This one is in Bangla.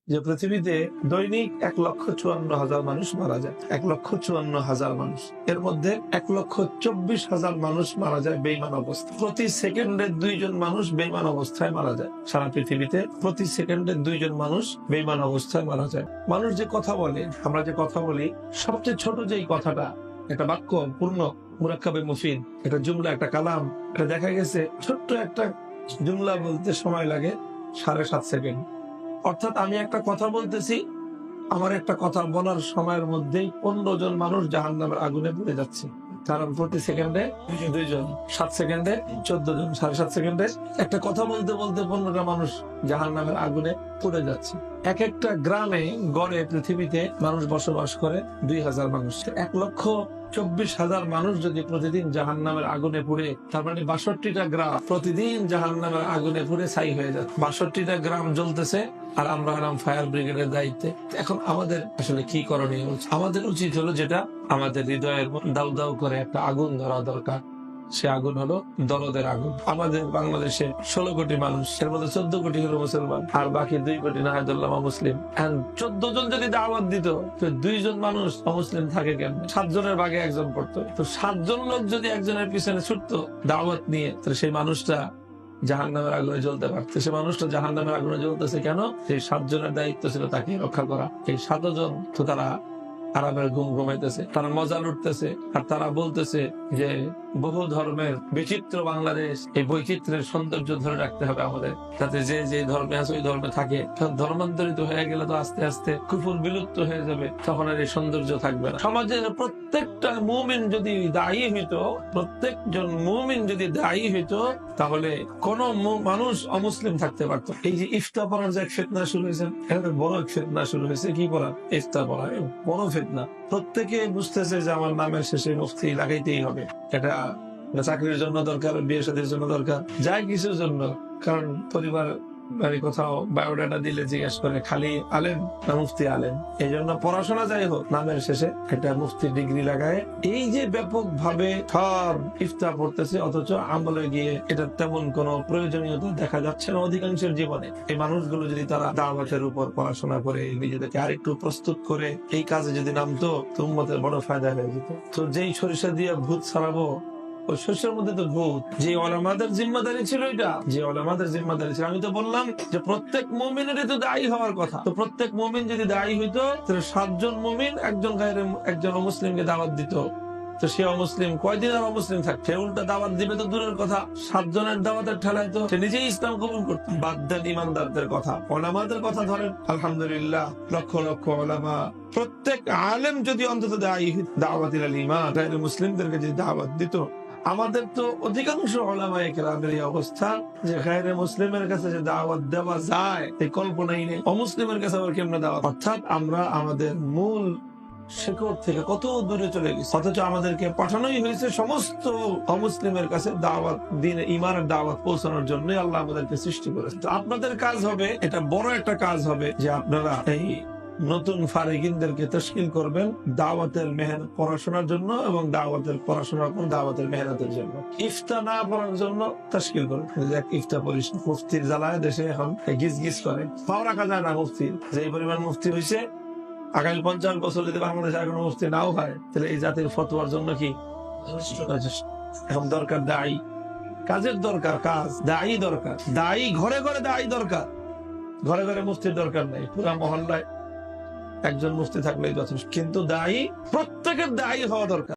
যে পৃথিবীতে দৈনিক 1,54,000 মানুষ মারা যায়। 1,54,000 মানুষ, এর মধ্যে 1,24,000 মানুষ মারা যায় বেঈমান অবস্থায়। প্রতি সেকেন্ডে 2 জন মানুষ বেঈমান অবস্থায় মারা যায়। সারা পৃথিবীতে প্রতি সেকেন্ডে 2 জন মানুষ বেঈমান অবস্থায় মারা যায়। মানুষ যে কথা বলে, আমরা যে কথা বলি, সবচেয়ে ছোট যেই কথাটা, একটা বাক্য পূর্ণ মুরাক্কাবে মুফিদ, একটা জুমলা, একটা কালাম, এটা দেখা গেছে ছোট্ট একটা জুমলা বলতে সময় লাগে 7.5 সেকেন্ড। অর্থাৎ আমি একটা কথা বলতেছি, আমার একটা কথা বলার সময়ের মধ্যেই 15 জন মানুষ জাহান্নামের আগুনে পুড়ে যাচ্ছে। কারণ প্রতি সেকেন্ডে 2 জন, 7 সেকেন্ডে 14 জন, 7.5 সেকেন্ডে একটা কথা বলতে বলতে 15টা মানুষ জাহান্নামের আগুনে পুড়ে যাচ্ছে। এক একটা গ্রামে গড়ে পৃথিবীতে মানুষ বসবাস করে 2,000 মানুষ। 1,24,000 মানুষ যদি প্রতিদিন জাহান্নামের আগুনে পুড়ে, তার মানে 62টা গ্রাম প্রতিদিন জাহান্নামের আগুনে পুড়ে ছাই হয়ে যায়। 62টা গ্রাম জ্বলতেছে, আর আমরা হলাম ফায়ার ব্রিগেডের দায়িত্বে। এখন আমাদের আসলে কি করণীয়? আমাদের উচিত হলো, যেটা আমাদের হৃদয়ের দাউ দাউ করে একটা আগুন ধরা দরকার, সে আগুন হলো দরদের আগুন। আমাদের বাংলাদেশে 16 কোটি মানুষ, এর মধ্যে 14 কোটি হলো মুসলমান, আর বাকি 2 কোটি নাহাদুল্লাহ মুসলিম। 14 জন যদি দাওয়াত দিত, তো 2 জন মানুষ অমুসলিম থাকে কেন? 7 জনের ভাগে 1 জন পড়তো। তো 7 জন লোক যদি একজনের পিছনে ছুটতো দাওয়াত নিয়ে, তাহলে সেই মানুষটা জাহান্নামের আগুনে জ্বলতে পারতো। সে মানুষটা জাহান্নামের আগুনে জ্বলতেছে কেন? সেই 7 জনের দায়িত্ব ছিল তাকে রক্ষা করা। এই 7 জন তো তারা আরামের ঘুম ঘুমাইতেছে, তারা মজা লুটতেছে, আর তারা বলতেছে যে বহু ধর্মের বিচিত্র বাংলাদেশ, এই বৈচিত্র্যের সৌন্দর্য ধরে রাখতে হবে আমাদের, যাতে যে যে ধর্মে আছে ওই ধর্মে থাকে। ধর্মান্তরিত হয়ে গেলে তো আস্তে আস্তে কুফর বিলুপ্ত হয়ে যাবে, তখন আর এই সৌন্দর্য থাকবে না। সমাজের প্রত্যেকটা মুমিন যদি দায়ী হইতো, প্রত্যেকজন মুমিন যদি দায়ী হইতো, তাহলে কোন মানুষ অমুসলিম থাকতে পারতো। এই যে ইফতা পড়ার যে এক ফিতনা শুরু হয়েছে, এটা বড় এক ফিতনা শুরু হয়েছে। কি পড়া? ইফতা পড়া, বড় ফিতনা। প্রত্যেকে বুঝতেছে যে আমার নামের শেষে মুফতি লাগাইতেই হবে। এটা চাকরির জন্য দরকার, বিয়ে শাদীর জন্য দরকার, যাই কিছুর জন্য। কারণ পরিবার কোথাও বায়োডাটা দিলে জিজ্ঞেস করে খালি আলেম না মুফতি আলেম। এই জন্য পড়াশোনা যাই হোক, নামের শেষে একটা মুফতি ডিগ্রি লাগায়। এই যে ব্যাপক ভাবে সব ইফতা পড়তেছে, অথচ আমলে গিয়ে এটা তেমন কোন প্রয়োজনীয়তা দেখা যাচ্ছে না অধিকাংশের জীবনে। এই মানুষগুলো যদি তারা দাওয়াতের উপর পড়াশোনা করে নিজেদেরকে আরেকটু প্রস্তুত করে এই কাজে যদি নামতো, তো উম্মতের বড় ফায়দা হয়ে যেত। তো যেই সরিষা দিয়ে ভূত ছাড়াবো, ওই শস্যের মধ্যে তো ভূত। যে ওলামাদের জিম্মাদারি ছিল, এটা যে ওলামাদের জিম্মাদারি ছিল। আমি তো বললাম যে প্রত্যেক মুমিনেরই তো দায়ী হওয়ার কথা। তো প্রত্যেক মুমিন যদি দায়ী হইতো, তাহলে 7 জন মুমিন একজন অমুসলিমকে দাওয়াত দিত, তো সে অমুসলিম কয়দিন আর অমুসলিম থাকছে? উল্টা দাওয়াত দিবে তো দূরের কথা, 7 জনের দাওয়াতের ঠেলায় তো সে নিজেই ইসলাম কবুল করত। বাদ দেন ইমানদারদের কথা, ওলামাদের কথা ধরেন। আলহামদুলিল্লাহ, লক্ষ লক্ষ ওলামা, প্রত্যেক আলেম যদি অন্তত দায়ী দাওয়াতিল ঈমান, গায়রে মুসলিমদেরকে যদি দাওয়াত দিত। আমাদের তো অধিকাংশ ওলামায়ে কেরামের এই অবস্থা যে গায়রে মুসলিমের কাছে যে দাওয়াত দেওয়া যায় এই কল্পনাই নেই। অমুসলিমের কাছে আবার কেমনে দাওয়াত? অর্থাৎ আমরা আমাদের মূল শিকড় থেকে কত দূরে চলে গেছি, অথচ আমাদেরকে পাঠানোই হয়েছে সমস্ত অমুসলিমের কাছে দাওয়াত, দিন ইমানের দাওয়াত পৌঁছানোর জন্য আল্লাহ আমাদেরকে সৃষ্টি করেছে। তো আপনাদের কাজ হবে, এটা বড় একটা কাজ হবে, যে আপনারা এই নতুন ফারিগিনদেরকে তশকিল করবেন দাওয়াতের মেহনত পড়াশোনার জন্য, এবং দাওয়াতের পড়াশোনার পর দাওয়াতের মেহনতের জন্য। ইফতা না পড়ার জন্য তশকিল করবেন। ইফতা পড়িস, মুফতির জ্বালায় দেশে এখন গিজ গিজ করে, পাও রাখা যায় না মুফতি। যে পরিমাণ মুফতি হয়েছে, আগামী 50 বছর যদি বাংলাদেশে এখন মুফতি নাও হয়, তাহলে এই জাতির ফতোয়ার জন্য কি এখন দরকার? দায়ী, কাজের দরকার, কাজ, দায়ী দরকার। দায়ী ঘরে ঘরে দায়ী দরকার, ঘরে ঘরে মুফতির দরকার নাই। পুরা মহল্লায় একজন মুফতি থাকলেই যথেষ্ট, কিন্তু দায়ী প্রত্যেকের দায়ী হওয়া দরকার।